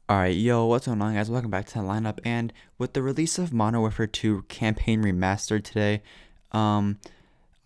Alright, yo, what's going on, guys? Welcome back to the lineup. And with the release of Modern Warfare 2 Campaign Remastered today, um,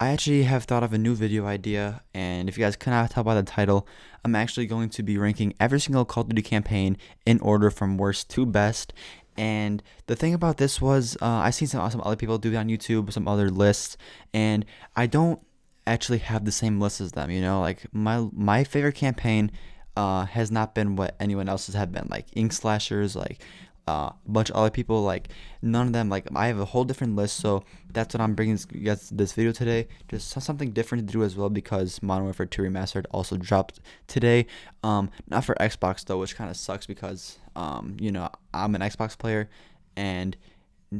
I actually have thought of a new video idea. And if you guys cannot tell by the title, I'm actually going to be ranking every single Call of Duty campaign in order from worst to best. And the thing about this was, I seen some other people do it on YouTube, some other lists, and I don't actually have the same list as them. Like my favorite campaign has not been what anyone else's have been. Like Ink Slashers, like a bunch of other people, like none of them. Like I have a whole different list, so that's what I'm bringing you guys this video today. Just something different to do as well because Modern Warfare 2 Remastered also dropped today. Not for Xbox though, which kind of sucks because I'm an Xbox player, and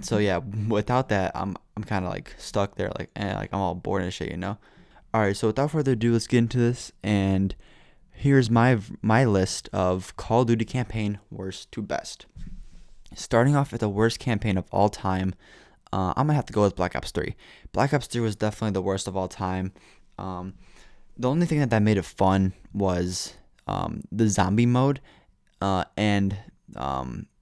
so yeah, without that, I'm kind of like stuck there, like I'm all bored and shit. All right, so without further ado, let's get into this and. Here's my list of Call of Duty campaign worst to best. Starting off with the worst campaign of all time, I'm gonna have to go with Black Ops 3. Black Ops 3 was definitely the worst of all time. Um, the only thing that made it fun was the zombie mode and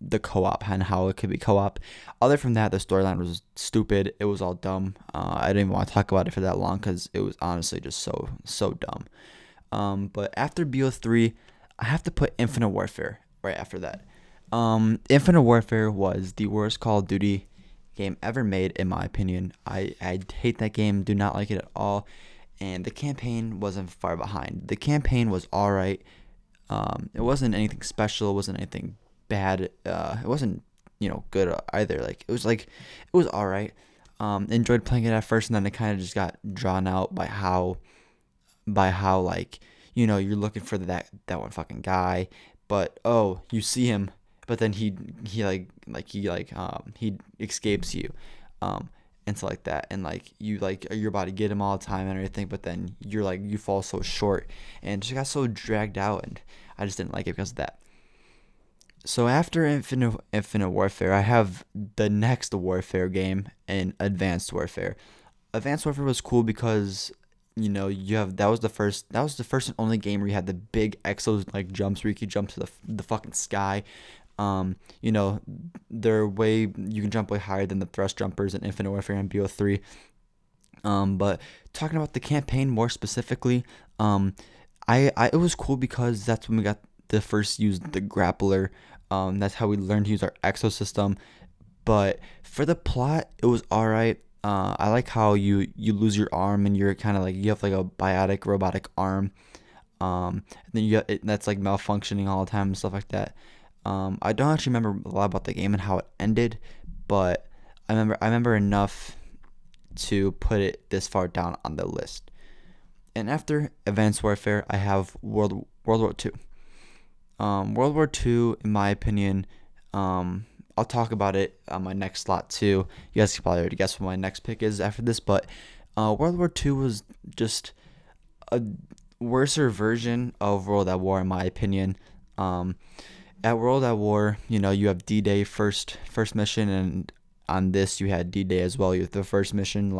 the co-op and how it could be co-op. Other from that, the storyline was stupid. It was all dumb. I didn't even want to talk about it for that long because it was honestly just so dumb. But after BO3, I have to put Infinite Warfare right after that. Infinite Warfare was the worst Call of Duty game ever made, in my opinion. I hate that game, do not like it at all. And the campaign wasn't far behind. The campaign was alright. It wasn't anything special, it wasn't anything bad. It wasn't, good either. It was alright. Enjoyed playing it at first, and then it kind of just got drawn out by how like you're looking for that one fucking guy, but oh, you see him, but then he escapes you, and stuff like that, and you're about to get him all the time and everything, but then you fall so short, and it just got so dragged out, and I just didn't like it because of that. So after Infinite Warfare, I have the next Warfare game in Advanced Warfare. Advanced Warfare was cool because you have that was the first and only game where you had the big exos like jumps where you could jump to the fucking sky. Um, you know, you can jump way higher than the thrust jumpers in Infinite Warfare and BO3. But talking about the campaign more specifically, I it was cool because that's when we got the first use the grappler. That's how we learned to use our exosystem. But for the plot, it was alright. I like how you lose your arm and you're kind of like you have like a biotic robotic arm. And then that's like malfunctioning all the time and stuff like that. I don't actually remember a lot about the game and how it ended, but I remember enough to put it this far down on the list. And after Advanced Warfare, I have World War Two. World War Two, in my opinion, I'll talk about it on my next slot too. You guys can probably already guess what my next pick is after this, but World War Two was just a worser version of World at War, in my opinion. Um, at World at War, you have D-Day first mission, and on this you had D-Day as well. You have the first mission,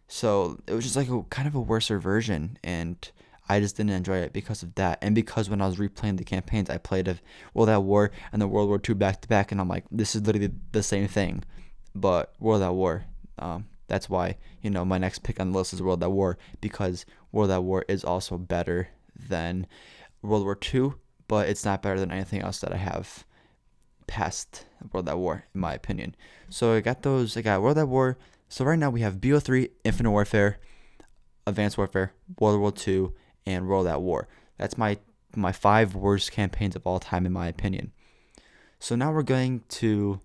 so it was just like a kind of a worser version, and I just didn't enjoy it because of that, and because when I was replaying the campaigns, I played of World at War and the World War II back to back, and I'm like, this is literally the same thing, but World at War. That's why my next pick on the list is World at War, because World at War is also better than World War II, but it's not better than anything else that I have past World at War, in my opinion. So I got World at War. So right now we have BO3, Infinite Warfare, Advanced Warfare, World War II, and World at War. That's my five worst campaigns of all time, in my opinion. So now we're going to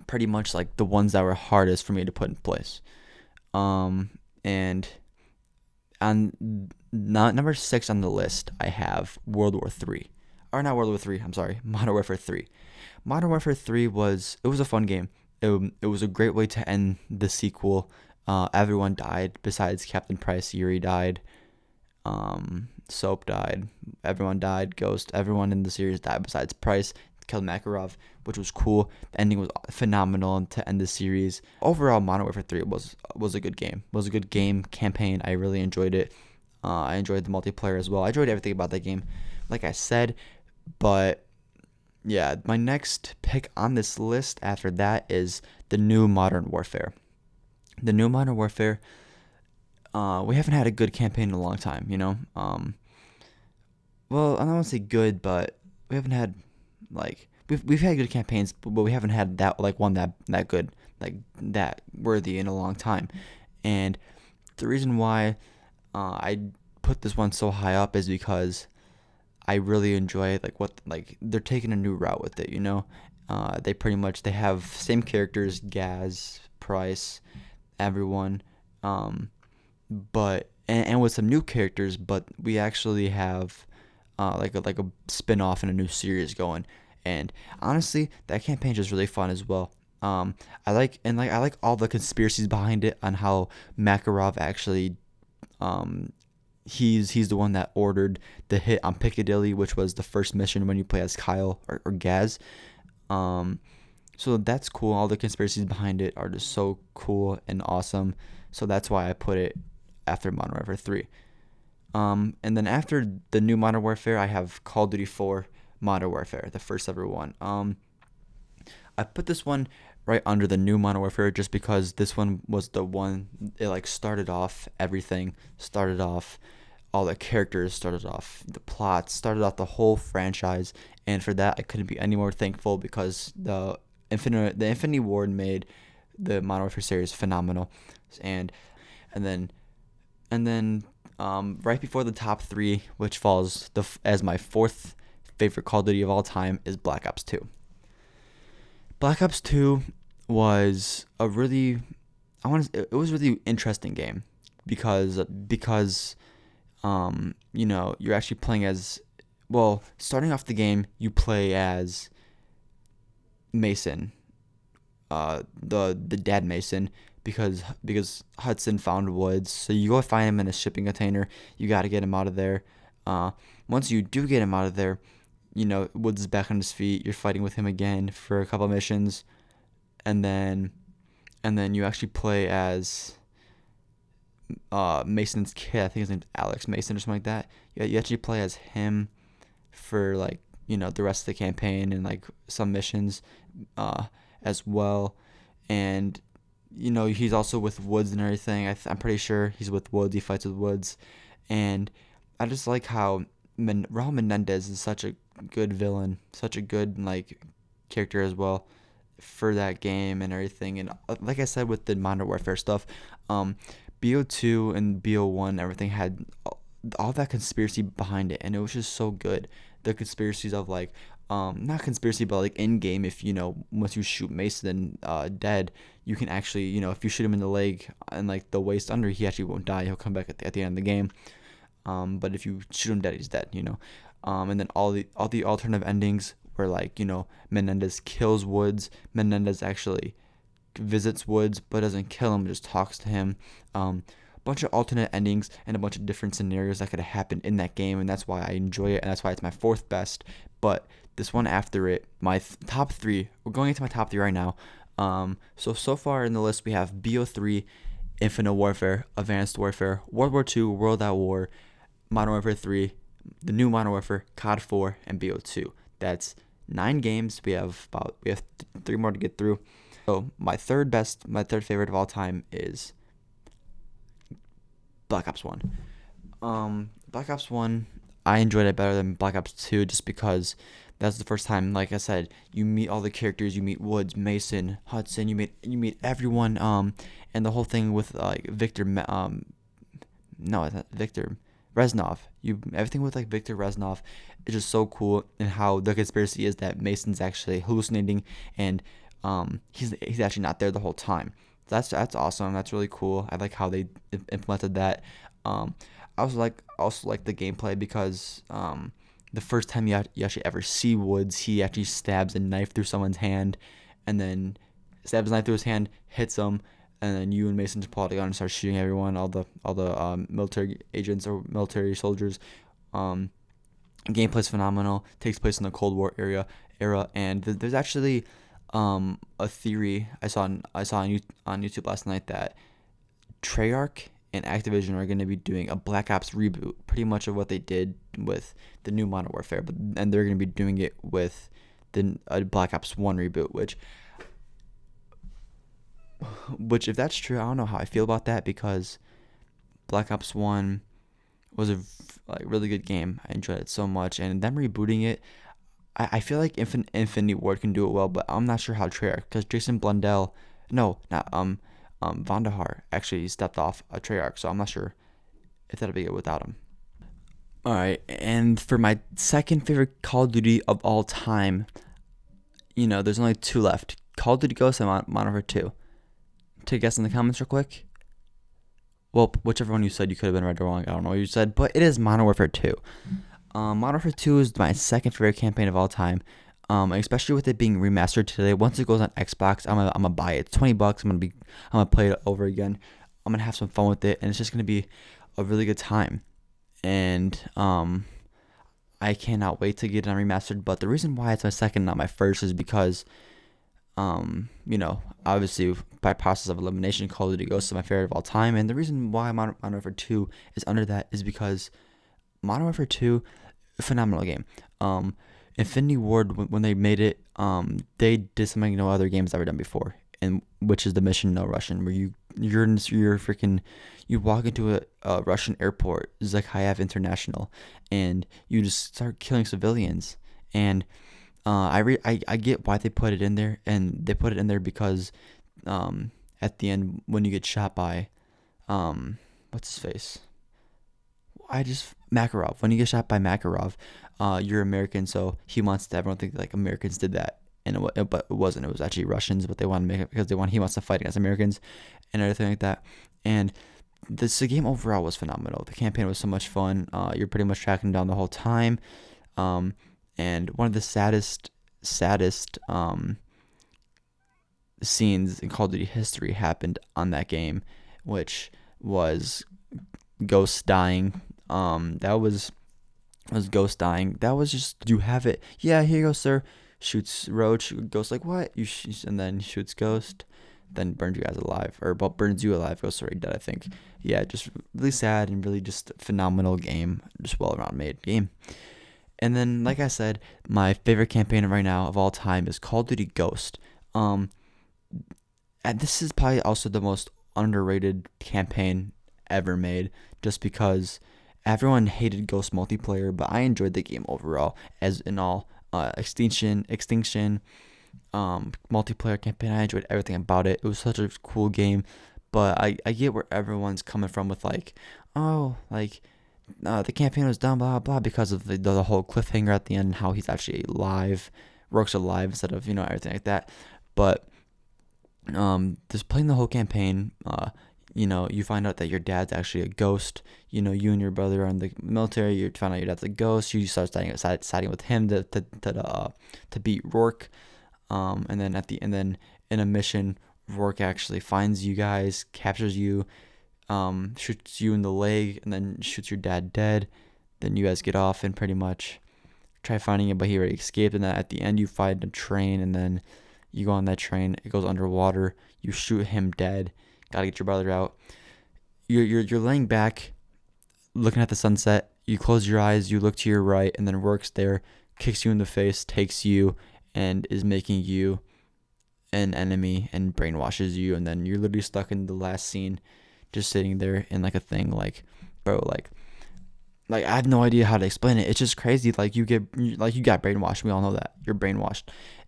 pretty much like the ones that were hardest for me to put in place. And on number 6 on the list, I have World War 3. Or not World War 3, I'm sorry, Modern Warfare 3. Modern Warfare 3 was a fun game. It was a great way to end the sequel. Everyone died besides Captain Price. Yuri died. Soap died. Everyone died. Ghost. Everyone in the series died besides Price. Killed Makarov, which was cool. The ending was phenomenal to end the series. Overall, Modern Warfare 3 was a good game. Was a good game campaign. I really enjoyed it. I enjoyed the multiplayer as well. I enjoyed everything about that game, like I said. But yeah, my next pick on this list after that is the new Modern Warfare. The new Modern Warfare, we haven't had a good campaign in a long time, you know. Well, I don't want to say good, but we haven't had like we've had good campaigns, but we haven't had that like one that good, like that worthy in a long time. And the reason why I put this one so high up is because I really enjoy like what like they're taking a new route with it. You know, they pretty much they have same characters, Gaz, Price, everyone, um, but and with some new characters, but we actually have like a spin off and a new series going. And honestly, that campaign is just really fun as well. I like all the conspiracies behind it on how Makarov actually um he's the one that ordered the hit on Piccadilly, which was the first mission when you play as Kyle or Gaz. Um, so that's cool. All the conspiracies behind it are just so cool and awesome. So that's why I put it after Modern Warfare 3. And then after the new Modern Warfare, I have Call of Duty 4 Modern Warfare, the first ever one. I put this one right under the new Modern Warfare just because this one was the one it like started off everything, started off all the characters, started off the plots, started off the whole franchise, and for that I couldn't be any more thankful because the Infinity Ward made the Modern Warfare series phenomenal, and and then right before the top three, which falls as my fourth favorite Call of Duty of all time, is Black Ops 2. Black Ops 2 was a really it was a really interesting game because you know, you're actually playing as well, starting off the game you play as Mason, the dead Mason, because Hudson found Woods. So you go find him in a shipping container. You got to get him out of there. Uh, Once you do get him out of there, you know Woods is back on his feet. You're fighting with him again for a couple missions, and then you actually play as Mason's kid. I think his name's Alex Mason or something like that. You actually play as him for like you know the rest of the campaign and like some missions as well. And you know he's also with Woods and everything. I'm pretty sure he's with Woods. He fights with Woods, and I just like how Raul Menendez is such a good villain, such a good like character as well for that game and everything. And like I said with the Modern Warfare stuff, um, BO2 and BO1, everything had all that conspiracy behind it, and it was just so good. The conspiracies of like, not conspiracy, but like in game, if you know, once you shoot Mason dead, you can actually, you know, if you shoot him in the leg and like the waist under, he actually won't die. He'll come back at the end of the game. But if you shoot him dead, he's dead. You know. And then all the alternative endings where like you know Menendez kills Woods. Menendez actually visits Woods but doesn't kill him, just talks to him. Bunch of alternate endings and a bunch of different scenarios that could have happened in that game, and that's why I enjoy it, and that's why it's my fourth best. But this one after it, my top three. We're going into my top three right now. So far in the list we have BO3, Infinite Warfare, Advanced Warfare, World War II, World at War, Modern Warfare 3, the new Modern Warfare, COD 4, and BO2. That's 9 games. We have three more to get through. So my third favorite of all time is Black Ops 1. Black Ops 1, I enjoyed it better than Black Ops 2 just because that's the first time, like I said, you meet all the characters. You meet Woods, Mason, Hudson. You meet everyone. And the whole thing with like Victor. No, it's not Victor Reznov. Everything with like Victor Reznov is just so cool, and how the conspiracy is that Mason's actually hallucinating, and he's actually not there the whole time. That's awesome. That's really cool. I like how they implemented that. I also like the gameplay because the first time you actually ever see Woods, he actually stabs a knife through someone's hand, and then stabs a knife through his hand, hits him, and then you and Mason just pull out a gun and start shooting everyone, all the military agents or military soldiers. Gameplay's phenomenal. Takes place in the Cold War era, and there's actually a theory I saw on YouTube last night that Treyarch and Activision are going to be doing a Black Ops reboot, pretty much of what they did with the new Modern Warfare, and they're going to be doing it with the Black Ops 1 reboot, which if that's true, I don't know how I feel about that, because Black Ops 1 was a like really good game. I enjoyed it so much, and them rebooting it, I feel like Infinity Ward can do it well, but I'm not sure how Treyarch, because Jason Blundell, no, not Vandahar actually stepped off a Treyarch, so I'm not sure if that'll be good without him. All right, and for my second favorite Call of Duty of all time, there's only two left: Call of Duty Ghosts and Modern Warfare 2. Take a guess in the comments real quick. Well, whichever one you said, you could have been right or wrong. I don't know what you said, but it is Modern Warfare 2. Modern Warfare 2 is my second favorite campaign of all time. Especially with it being remastered today. Once it goes on Xbox, I'm gonna buy it. It's $20. I'm gonna play it over again. I'm gonna have some fun with it, and it's just gonna be a really good time. And I cannot wait to get it on remastered. But the reason why it's my second, not my first, is because obviously by process of elimination, Call of Duty Ghosts is my favorite of all time. And the reason why Modern Warfare 2 is under that is because Modern Warfare 2, a phenomenal game. Infinity Ward, when they made it, they did something no other game's ever done before, and which is the mission No Russian, where you walk into a Russian airport, Zakhaev International, and you just start killing civilians. And I get why they put it in there, and they put it in there because at the end, when you get shot by what's his face, Makarov. When you get shot by Makarov, you're American, so he wants everyone to think like Americans did that, but it wasn't. It was actually Russians, but they want to make it because he wants to fight against Americans and everything like that. And the game overall was phenomenal. The campaign was so much fun. You're pretty much tracking down the whole time. And one of the saddest scenes in Call of Duty history happened on that game, which was Ghost dying. That was Ghost dying. That was just, you have it. Yeah, here you go, sir. Shoots Roach. Ghost like, what? And then shoots Ghost. Then burns you guys alive, or burns you alive. Ghost already dead, I think. Yeah, just really sad and really just a phenomenal game. Just well around made game. And then, like I said, my favorite campaign right now of all time is Call of Duty Ghost. And this is probably also the most underrated campaign ever made, just because everyone hated Ghost multiplayer, but I enjoyed the game overall. As in all, Extinction, multiplayer campaign, I enjoyed everything about it. It was such a cool game, but I get where everyone's coming from with like, the campaign was done, blah blah, because of the whole cliffhanger at the end, how he's actually alive, Rourke's alive instead of everything like that. But just playing the whole campaign, you find out that your dad's actually a ghost. You and your brother are in the military. You find out your dad's a ghost. You start siding with him to beat Rourke. And then in a mission, Rourke actually finds you guys, captures you, shoots you in the leg, and then shoots your dad dead. Then you guys get off and pretty much try finding him, but he already escaped. And then at the end, you find a train, and then you go on that train. It goes underwater. You shoot him dead. Gotta get your brother out. You're laying back, looking at the sunset. You close your eyes. You look to your right, and then Rourke's there, kicks you in the face, takes you, and is making you an enemy and brainwashes you. And then you're literally stuck in the last scene, just sitting there in like a thing. Like, bro, like I have no idea how to explain it. It's just crazy. Like you got brainwashed. We all know that you're brainwashed.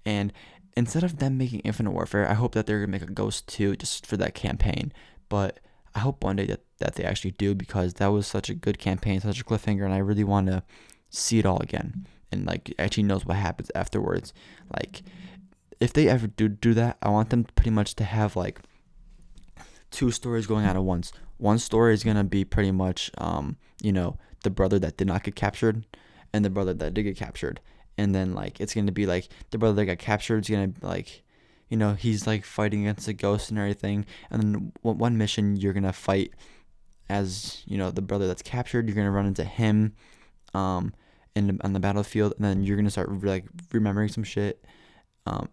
And instead of them making Infinite Warfare, I hope that they're gonna make a Ghost 2 just for that campaign. But I hope one day that they actually do, because that was such a good campaign, such a cliffhanger, and I really want to see it all again, and like actually knows what happens afterwards. Like if they ever do that, I want them pretty much to have like two stories going on at once. One story is gonna be pretty much the brother that did not get captured and the brother that did get captured. And then like it's gonna be like the brother that got captured is gonna like, he's like fighting against the ghost and everything. And then one mission you're gonna fight as the brother that's captured. You're gonna run into him, on the battlefield, and then you're gonna start like remembering some shit,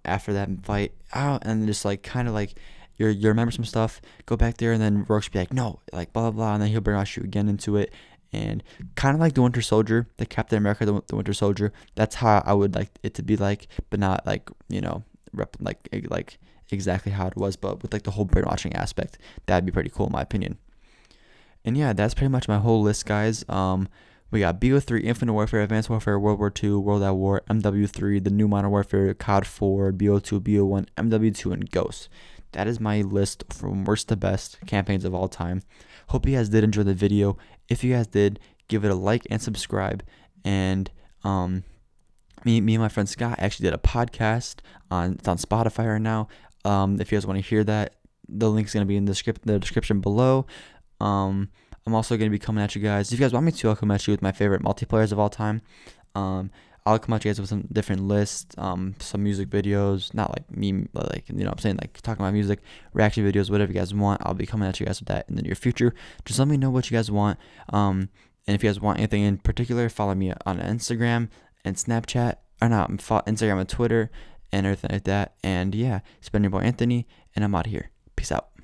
after that fight. And just like kind of like you remember some stuff, go back there, and then Rourke's be like, no, like blah blah blah, and then he'll brainwash you again into it. and kind of like the Winter Soldier, the Captain America, the Winter Soldier. That's how I would like it to be like, but not like, like exactly how it was, but with like the whole brainwashing aspect. That'd be pretty cool in my opinion. And yeah, that's pretty much my whole list, guys. We got BO3, Infinite Warfare, Advanced Warfare, World War II, World at War, MW3, the new Modern Warfare, COD4, BO2, BO1, MW2, and Ghost. That is my list from worst to best campaigns of all time. Hope you guys did enjoy the video. If you guys did, give it a like and subscribe. And me and my friend Scott actually did a podcast it's on Spotify right now. If you guys want to hear that, the link's gonna be in the description below. I'm also going to be coming at you guys. If you guys want me to, I'll come at you with my favorite multiplayers of all time. I'll come at you guys with some different lists, some music videos, not like me, like, I'm saying, like talking about music, reaction videos, whatever you guys want. I'll be coming at you guys with that in the near future. Just let me know what you guys want. And if you guys want anything in particular, follow me on Instagram and Snapchat, or not, Instagram and Twitter and everything like that. And yeah, it's been your boy Anthony, and I'm out of here. Peace out.